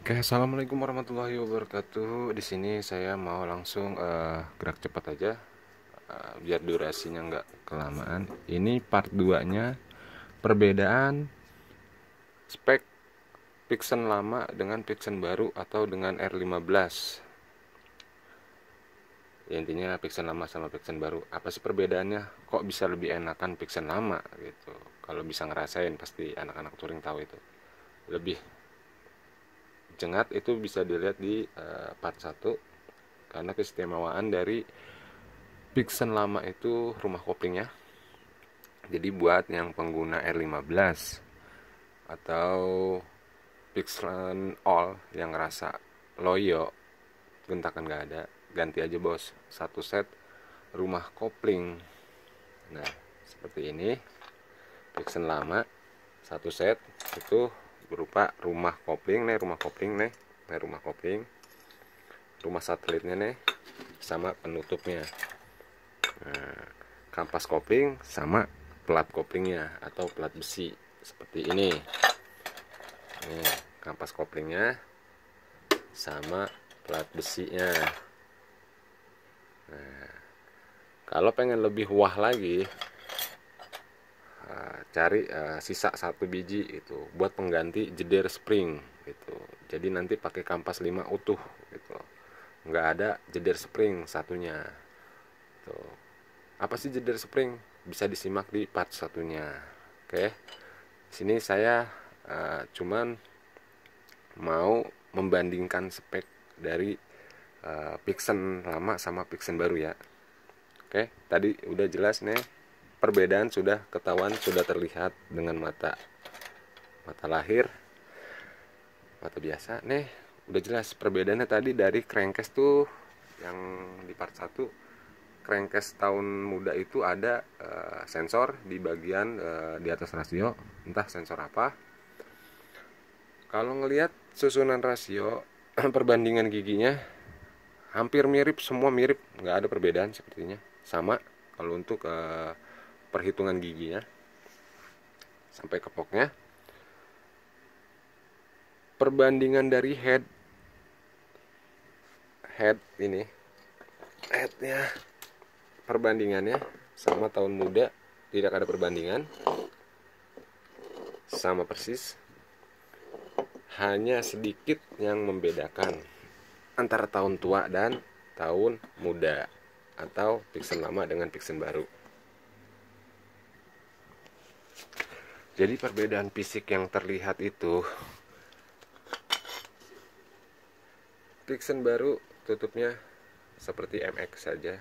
Oke, assalamualaikum warahmatullahi wabarakatuh. Di sini saya mau langsung gerak cepat aja, biar durasinya nggak kelamaan. Ini part 2-nya, perbedaan spek Pixen lama dengan Pixen baru atau dengan R15. Ya, intinya Pixen lama sama Pixen baru. Apa sih perbedaannya? Kok bisa lebih enakan Pixen lama gitu? Kalau bisa ngerasain pasti anak-anak touring tahu itu. Lebih jengat itu bisa dilihat di part 1, karena keistimewaan dari Pixen lama itu rumah koplingnya. Jadi buat yang pengguna R15 atau Pixen All yang ngerasa loyo, bentakan gak ada, ganti aja bos, satu set rumah kopling. Nah, seperti ini Pixen lama satu set itu berupa rumah kopling nih, rumah kopling, rumah satelitnya nih, sama penutupnya. Nah, kampas kopling sama plat koplingnya atau plat besi seperti ini. Nih, kampas koplingnya sama plat besinya. Nah, kalau pengen lebih wah lagi, cari sisa satu biji itu buat pengganti jeder spring gitu. Jadi nanti pakai kampas 5 utuh gitu. Nggak ada jeder spring satunya. Tuh. Apa sih jeder spring? Bisa disimak di part satunya. Oke. Sini saya cuman mau membandingkan spek dari Pixen lama sama Pixen baru ya. Oke, tadi udah jelas nih, perbedaan sudah ketahuan, sudah terlihat dengan mata lahir, mata biasa. Nih, udah jelas perbedaannya tadi dari crankcase tuh yang di part 1. Crankcase tahun muda itu ada sensor di bagian di atas rasio, entah sensor apa. Kalau ngelihat susunan rasio perbandingan giginya hampir mirip, semua mirip, nggak ada perbedaan sepertinya, sama. Kalau untuk perhitungan giginya sampai kepoknya, perbandingan dari head ini, headnya, perbandingannya sama tahun muda tidak ada perbandingan, sama persis. Hanya sedikit yang membedakan antara tahun tua dan tahun muda atau Pixen lama dengan Pixen baru. Jadi perbedaan fisik yang terlihat itu, Pixen baru tutupnya seperti MX saja,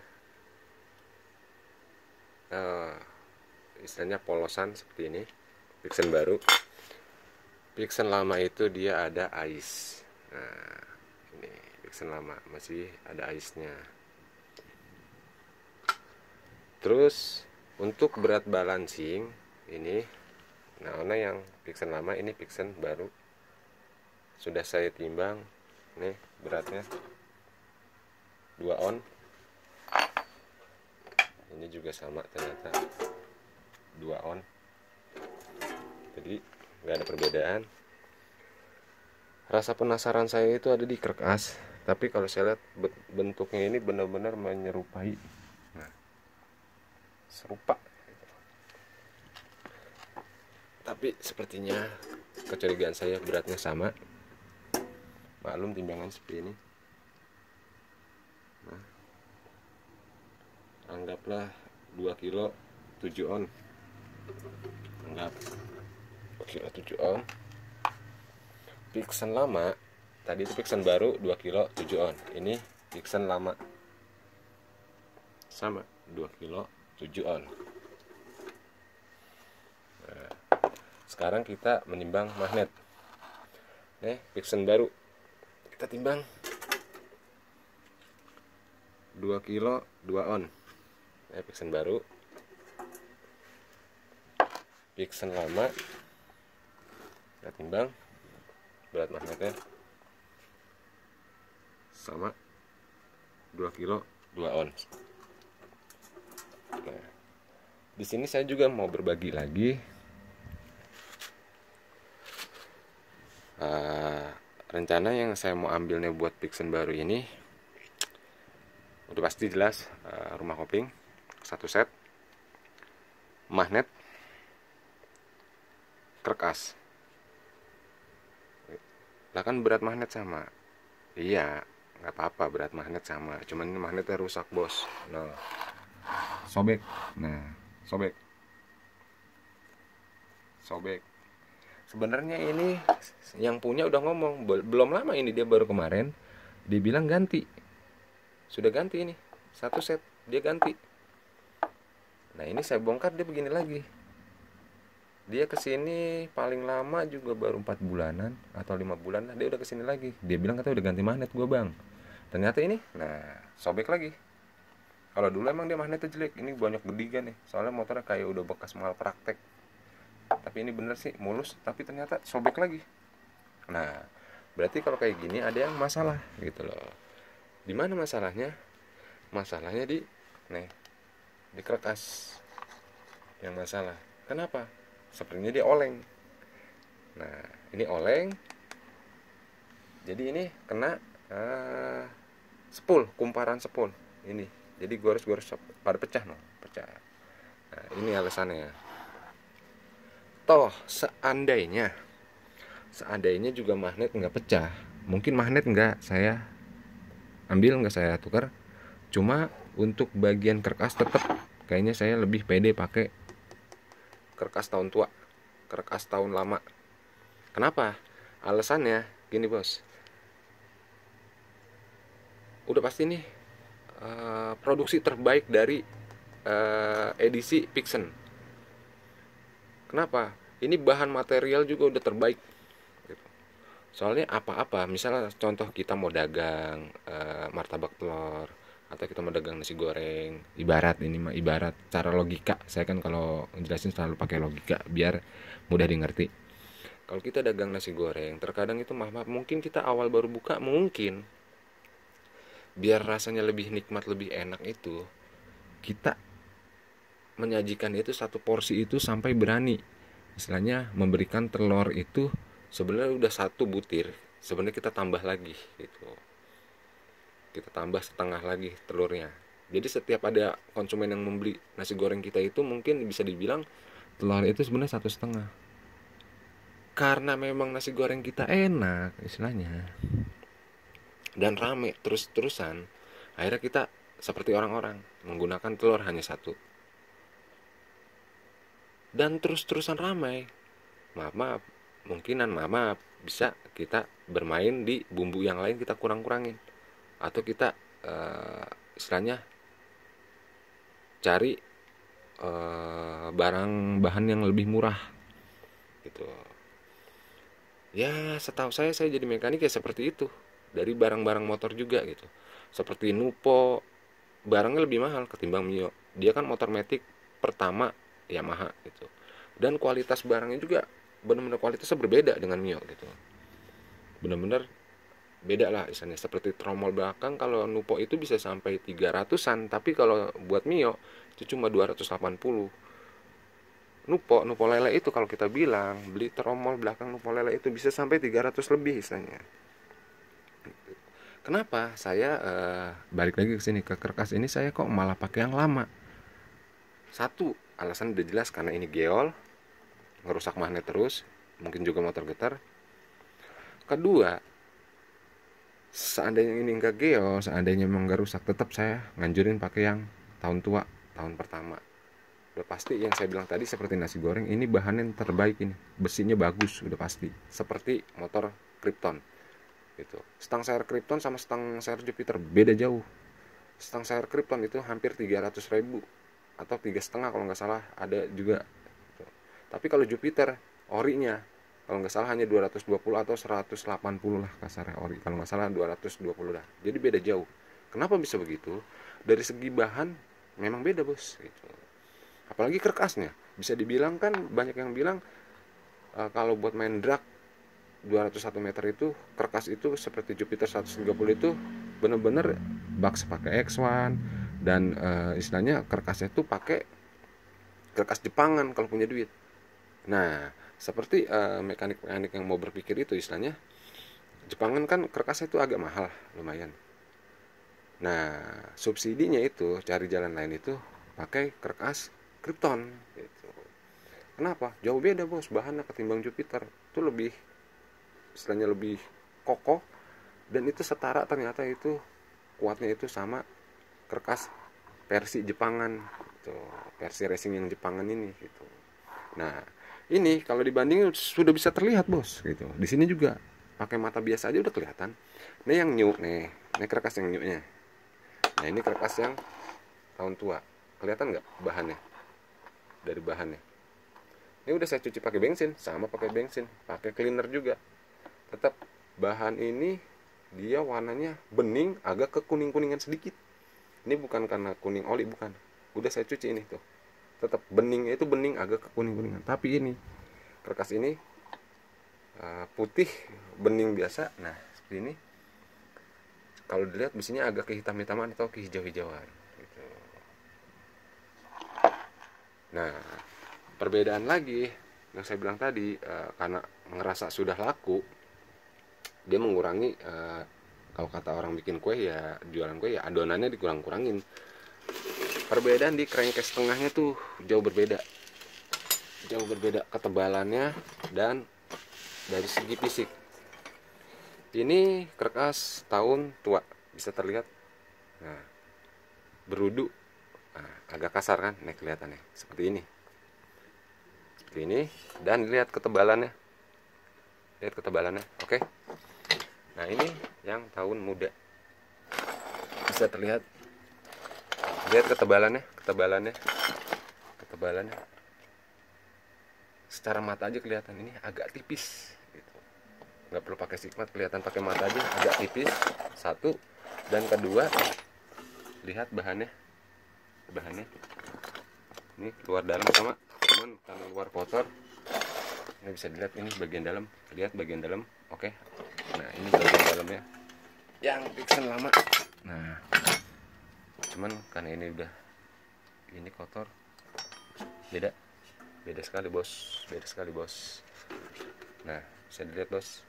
istilahnya polosan seperti ini. Pixen baru, Pixen lama itu dia ada ice. Nah, ini Pixen lama masih ada ice-nya. Terus untuk berat balancing ini, nah mana yang Pixen lama, ini Pixen baru. Sudah saya timbang, nih beratnya 2 on. Ini juga sama ternyata 2 on. Jadi nggak ada perbedaan. Rasa penasaran saya itu ada di krek as, tapi kalau saya lihat bentuknya ini benar-benar menyerupai, nah, serupa. Tapi sepertinya kecurigaan saya beratnya sama. Maklum timbangan seperti ini. Nah, anggaplah 2 kilo 7 on. Anggap 2 kilo 7 on. Pixen lama tadi itu Pixen baru 2 kilo 7 on. Ini Pixen lama sama 2 kilo 7 on. Nah, sekarang kita menimbang magnet. Nih Pixen baru kita timbang 2 kilo 2 on. Pixen baru, Pixen lama, kita timbang berat magnetnya sama 2 kilo 2 on. Nah, di sini saya juga mau berbagi lagi rencana yang saya mau ambilnya buat Pixen baru ini udah pasti jelas, rumah kopling satu set, magnet, kerkas. Lah kan berat magnet sama. Iya, nggak apa-apa berat magnet sama, cuman ini magnetnya rusak bos. Nah, sobek. Nah, sobek. Sobek. Sebenarnya ini yang punya udah ngomong, belum lama ini, dia baru kemarin dia bilang ganti. Sudah ganti ini. Satu set dia ganti. Nah, ini saya bongkar dia begini lagi. Dia kesini paling lama juga baru 4 bulanan atau 5 bulan lah, dia udah kesini lagi. Dia bilang katanya udah ganti magnet gua bang. Ternyata ini, nah sobek lagi. Kalau dulu emang dia magnetnya jelek, ini banyak gedigan nih. Soalnya motornya kayak udah bekas mal praktek. Tapi ini bener sih mulus, tapi ternyata sobek lagi. Nah, berarti kalau kayak gini ada yang masalah gitu loh. Di mana masalahnya? Masalahnya nih, di kertas yang masalah. Kenapa? Sepertinya dia oleng. Nah, ini oleng. Jadi ini kena spul, kumparan spul ini. Jadi gue harus pada pecah pecah. Nah, ini alasannya. Toh seandainya juga magnet nggak pecah, mungkin magnet nggak saya ambil, nggak saya tukar. Cuma untuk bagian kerkas tetap kayaknya saya lebih pede pakai kerkas tahun tua, kerkas tahun lama. Kenapa? Alasannya gini bos, udah pasti nih produksi terbaik dari edisi Pixen. Kenapa? Ini bahan material juga udah terbaik. Soalnya apa-apa, misalnya contoh kita mau dagang martabak telur, atau kita mau dagang nasi goreng, ibarat ini mah ibarat cara logika. Saya kan kalau ngejelasin selalu pakai logika biar mudah dimengerti. Kalau kita dagang nasi goreng, terkadang itu maaf mungkin kita awal baru buka, mungkin biar rasanya lebih nikmat, lebih enak itu kita menyajikan itu satu porsi itu sampai berani istilahnya memberikan telur itu sebenarnya udah satu butir, sebenarnya kita tambah lagi gitu, kita tambah setengah lagi telurnya. Jadi setiap ada konsumen yang membeli nasi goreng kita itu mungkin bisa dibilang telur itu sebenarnya satu setengah. Karena memang nasi goreng kita enak istilahnya dan rame terus-terusan, akhirnya kita seperti orang-orang menggunakan telur hanya satu dan terus-terusan ramai. Maaf, maaf, bisa kita bermain di bumbu yang lain, kita kurang-kurangin, atau kita istilahnya cari barang bahan yang lebih murah gitu. Ya setahu saya jadi mekanik ya seperti itu, dari barang-barang motor juga gitu. Seperti Nupo, barangnya lebih mahal ketimbang Mio. Dia kan motor matic pertama Yamaha gitu, dan kualitas barangnya juga benar-benar kualitasnya berbeda dengan Mio gitu, benar-benar beda lah istilahnya. Seperti tromol belakang kalau Nupo itu bisa sampai 300-an, tapi kalau buat Mio itu cuma 280. Nupo lele itu kalau kita bilang beli tromol belakang Nupo lele itu bisa sampai 300 lebih istilahnya. Kenapa saya balik lagi ke sini ke kerkas ini, saya kok malah pakai yang lama? Satu, alasan udah jelas, karena ini geol, ngerusak magnet terus, mungkin juga motor getar. Kedua, seandainya ini enggak geol, seandainya memang enggak rusak, tetap saya nganjurin pakai yang tahun tua, tahun pertama. Udah pasti yang saya bilang tadi seperti nasi goreng, ini bahannya terbaik, ini besinya bagus udah pasti, seperti motor Krypton gitu. Stang sayur Krypton sama stang sayur Jupiter beda jauh. Stang sayur Krypton itu hampir 300.000 atau 3,5 kalau nggak salah ada juga gitu. Tapi kalau Jupiter orinya kalau nggak salah hanya 220 atau 180 lah kasarnya ori, kalau nggak salah 220 lah. Jadi beda jauh. Kenapa bisa begitu? Dari segi bahan memang beda bos gitu. Apalagi kerkasnya, bisa dibilang kan banyak yang bilang kalau buat main drag 201 meter itu kerkas itu seperti Jupiter 130 itu bener-bener box pakai X1, dan istilahnya kerkasnya itu pakai kerkas Jepangan kalau punya duit. Nah seperti mekanik-mekanik yang mau berpikir itu istilahnya Jepangan kan kerkasnya itu agak mahal, lumayan. Nah, subsidinya itu cari jalan lain itu pakai kerkas Krypton gitu. Kenapa? Jauh beda bos bahannya ketimbang Jupiter. Itu lebih, istilahnya lebih kokoh, dan itu setara ternyata itu kuatnya itu sama kerkas versi Jepangan gitu. Versi racing yang Jepangan ini gitu. Nah, ini kalau dibanding sudah bisa terlihat bos gitu. Di sini juga pakai mata biasa aja udah kelihatan. Ini yang new nih, ini kerkas yang new-nya. Nah, ini kerkas yang tahun tua. Kelihatan nggak bahannya? Dari bahannya. Ini udah saya cuci pakai bensin, sama pakai bensin, pakai cleaner juga. Tetap bahan ini dia warnanya bening, agak kekuning-kuningan sedikit. Ini bukan karena kuning oli, bukan. Udah saya cuci ini tuh. Tetap beningnya itu bening agak kekuning-kuningan. Tapi ini kerkas ini putih bening biasa. Nah, seperti ini. Kalau dilihat besinya agak kehitam-hitaman atau kehijau-hijauan gitu. Nah, perbedaan lagi yang saya bilang tadi, karena ngerasa sudah laku, dia mengurangi, kalau kata orang bikin kue ya, jualan kue ya adonannya dikurang-kurangin. Perbedaan di crankcase tengahnya tuh jauh berbeda ketebalannya dan dari segi fisik. Ini kerkas tahun tua, bisa terlihat. Nah, berudu, agak kasar kan, nih kelihatannya seperti ini. Dan lihat ketebalannya, oke. Nah, ini yang tahun muda, bisa terlihat. Lihat ketebalannya. Secara mata aja kelihatan ini agak tipis gitu. Nggak perlu pakai sigmat, kelihatan pakai mata aja agak tipis. Satu, dan kedua, lihat bahannya ini luar dalam sama, cuman karena luar kotor. Ini bisa dilihat, ini bagian dalam, oke. Nah, ini bagian dalamnya yang Pixen lama. Nah, cuman karena ini udah ini kotor, beda sekali bos. Nah, bisa dilihat bos.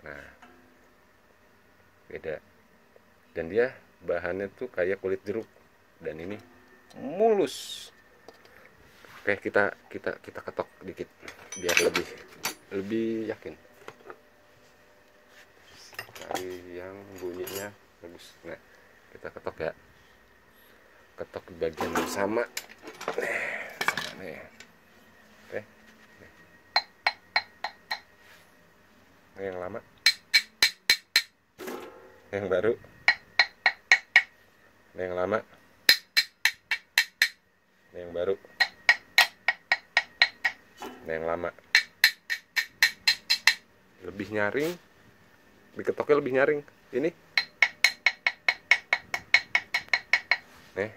Nah, beda. Dan dia bahannya tuh kayak kulit jeruk, dan ini mulus. Oke, kita ketok dikit biar lebih yakin. Cari yang bunyinya bagus. Nah, kita ketok ya. Ketok di bagian yang sama. Sama nih. Oke. Ini yang lama. Yang baru. Ini yang lama. Ini yang baru. Ini yang lama. Lebih nyaring. Diketoknya lebih nyaring. Ini. Nih.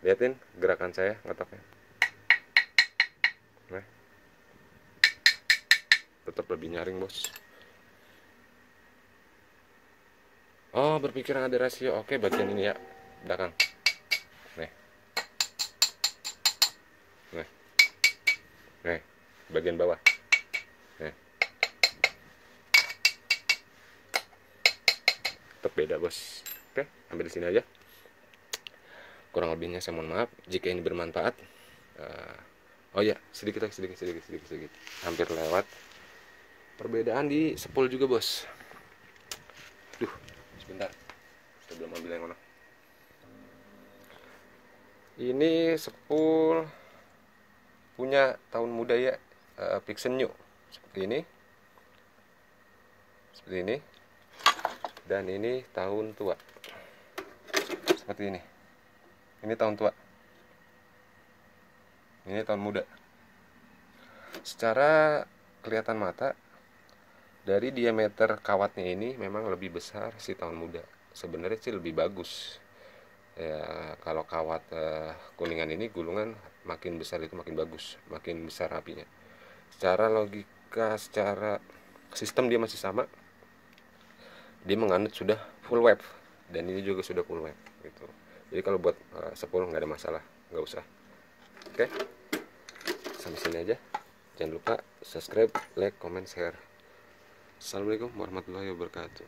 Lihatin gerakan saya ngetoknya. Nah. Tetap lebih nyaring, bos. Oh, berpikir ada rasio. Oke, bagian ini ya. Belakang. Nih. Nih. Bagian bawah. Nih. Tetap beda, bos. Oke, ambil di sini aja. Kurang lebihnya saya mohon maaf jika ini bermanfaat. Oh ya, sedikit. Hampir lewat. Perbedaan di spool juga, bos. Duh, sebentar. Saya belum ambil yang mana. Ini spool punya tahun muda ya, Pixen New. Seperti ini. Dan ini tahun tua. Seperti ini. Ini tahun tua. Ini tahun muda. Secara kelihatan mata, dari diameter kawatnya ini memang lebih besar si tahun muda. Sebenarnya sih lebih bagus. Ya, kalau kawat kuningan ini gulungan makin besar itu makin bagus, makin besar apinya. Secara logika, secara sistem dia masih sama. Dia menganut sudah full wave, dan ini juga sudah full wave gitu. Jadi kalau buat spool nggak ada masalah, nggak usah. Oke, sampai sini aja. Jangan lupa subscribe, like, comment, share. Assalamualaikum warahmatullahi wabarakatuh.